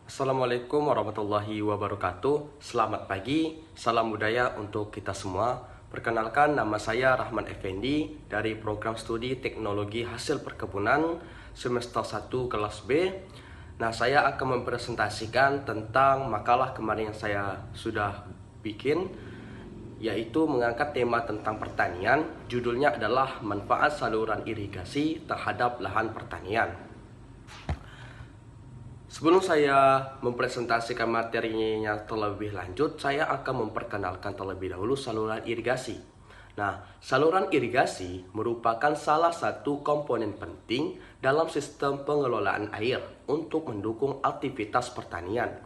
Assalamualaikum warahmatullahi wabarakatuh. Selamat pagi, salam budaya untuk kita semua. Perkenalkan, nama saya Rahman Effendi dari program studi Teknologi Hasil Perkebunan semester 1 kelas B. Nah, saya akan mempresentasikan tentang makalah kemarin yang saya sudah bikin, yaitu mengangkat tema tentang pertanian. Judulnya adalah manfaat saluran irigasi terhadap lahan pertanian. Sebelum saya mempresentasikan materinya terlebih lanjut, saya akan memperkenalkan terlebih dahulu saluran irigasi. Nah, saluran irigasi merupakan salah satu komponen penting dalam sistem pengelolaan air untuk mendukung aktivitas pertanian.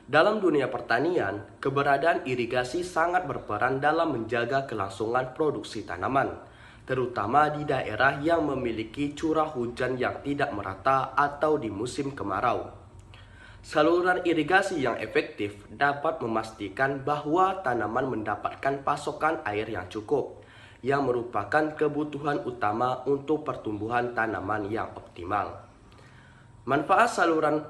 Dalam dunia pertanian, keberadaan irigasi sangat berperan dalam menjaga kelangsungan produksi tanaman, terutama di daerah yang memiliki curah hujan yang tidak merata atau di musim kemarau. Saluran irigasi yang efektif dapat memastikan bahwa tanaman mendapatkan pasokan air yang cukup, yang merupakan kebutuhan utama untuk pertumbuhan tanaman yang optimal. Manfaat saluran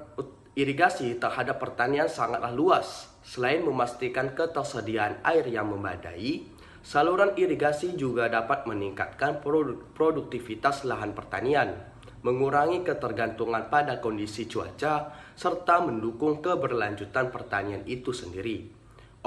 irigasi terhadap pertanian sangatlah luas. Selain memastikan ketersediaan air yang memadai, saluran irigasi juga dapat meningkatkan produktivitas lahan pertanian, mengurangi ketergantungan pada kondisi cuaca, serta mendukung keberlanjutan pertanian itu sendiri.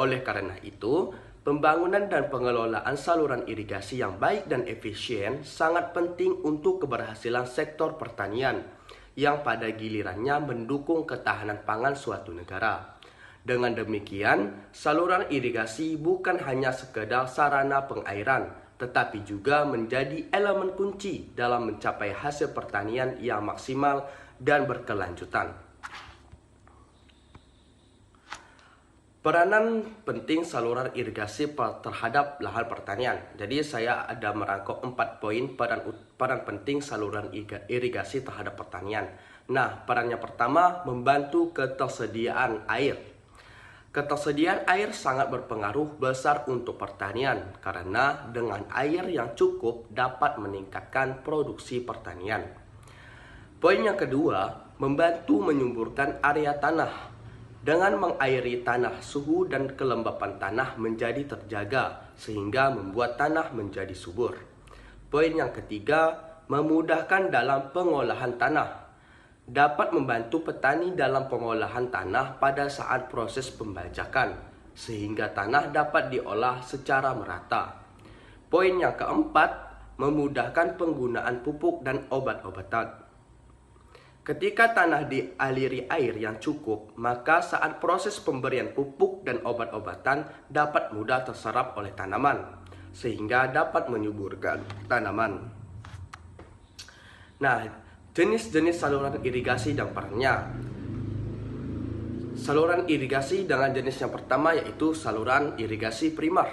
Oleh karena itu, pembangunan dan pengelolaan saluran irigasi yang baik dan efisien sangat penting untuk keberhasilan sektor pertanian, yang pada gilirannya mendukung ketahanan pangan suatu negara. Dengan demikian, saluran irigasi bukan hanya sekedar sarana pengairan, tetapi juga menjadi elemen kunci dalam mencapai hasil pertanian yang maksimal dan berkelanjutan. Peranan penting saluran irigasi terhadap lahan pertanian. Jadi saya ada merangkum 4 poin peran penting saluran irigasi terhadap pertanian. Nah, perannya pertama, membantu ketersediaan air. Ketersediaan air sangat berpengaruh besar untuk pertanian karena dengan air yang cukup dapat meningkatkan produksi pertanian. Poin yang kedua, membantu menyuburkan area tanah. Dengan mengairi tanah, suhu dan kelembapan tanah menjadi terjaga sehingga membuat tanah menjadi subur. Poin yang ketiga, memudahkan dalam pengolahan tanah. Dapat membantu petani dalam pengolahan tanah pada saat proses pembajakan, sehingga tanah dapat diolah secara merata. Poin yang keempat, memudahkan penggunaan pupuk dan obat-obatan. Ketika tanah dialiri air yang cukup, maka saat proses pemberian pupuk dan obat-obatan dapat mudah terserap oleh tanaman, sehingga dapat menyuburkan tanaman. Nah, jenis-jenis saluran irigasi dan perannya. Saluran irigasi dengan jenis yang pertama yaitu saluran irigasi primer.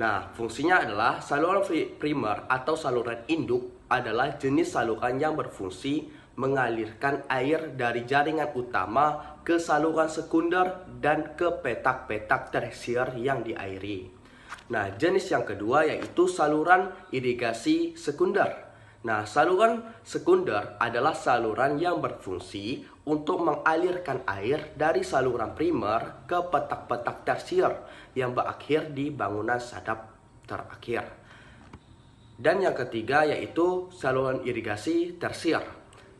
Nah, fungsinya adalah saluran primer atau saluran induk adalah jenis saluran yang berfungsi mengalirkan air dari jaringan utama ke saluran sekunder dan ke petak-petak tersier yang diairi. Nah, jenis yang kedua yaitu saluran irigasi sekunder. Nah, saluran sekunder adalah saluran yang berfungsi untuk mengalirkan air dari saluran primer ke petak-petak tersier yang berakhir di bangunan sadap terakhir. Dan yang ketiga yaitu saluran irigasi tersier.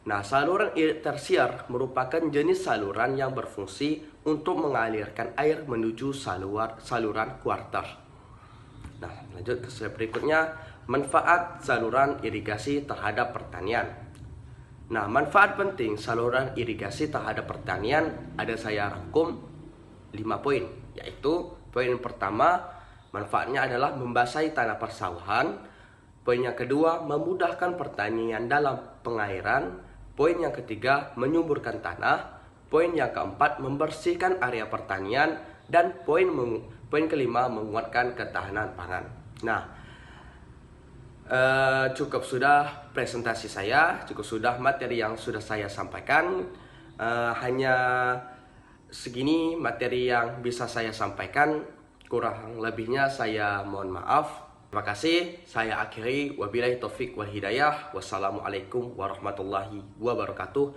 Nah, saluran tersier merupakan jenis saluran yang berfungsi untuk mengalirkan air menuju saluran kuarter. Nah, lanjut ke slide berikutnya. Manfaat saluran irigasi terhadap pertanian. Nah, manfaat penting saluran irigasi terhadap pertanian ada saya rangkum 5 poin, yaitu poin pertama, manfaatnya adalah membasahi tanah persawahan. Poin yang kedua, memudahkan pertanian dalam pengairan. Poin yang ketiga, menyuburkan tanah. Poin yang keempat, membersihkan area pertanian. Dan poin kelima, menguatkan ketahanan pangan. Nah, cukup sudah presentasi saya, cukup sudah materi yang sudah saya sampaikan. Hanya segini materi yang bisa saya sampaikan, kurang lebihnya saya mohon maaf. Terima kasih, saya akhiri. Wabillahi taufik wal hidayah. Wassalamualaikum warahmatullahi wabarakatuh.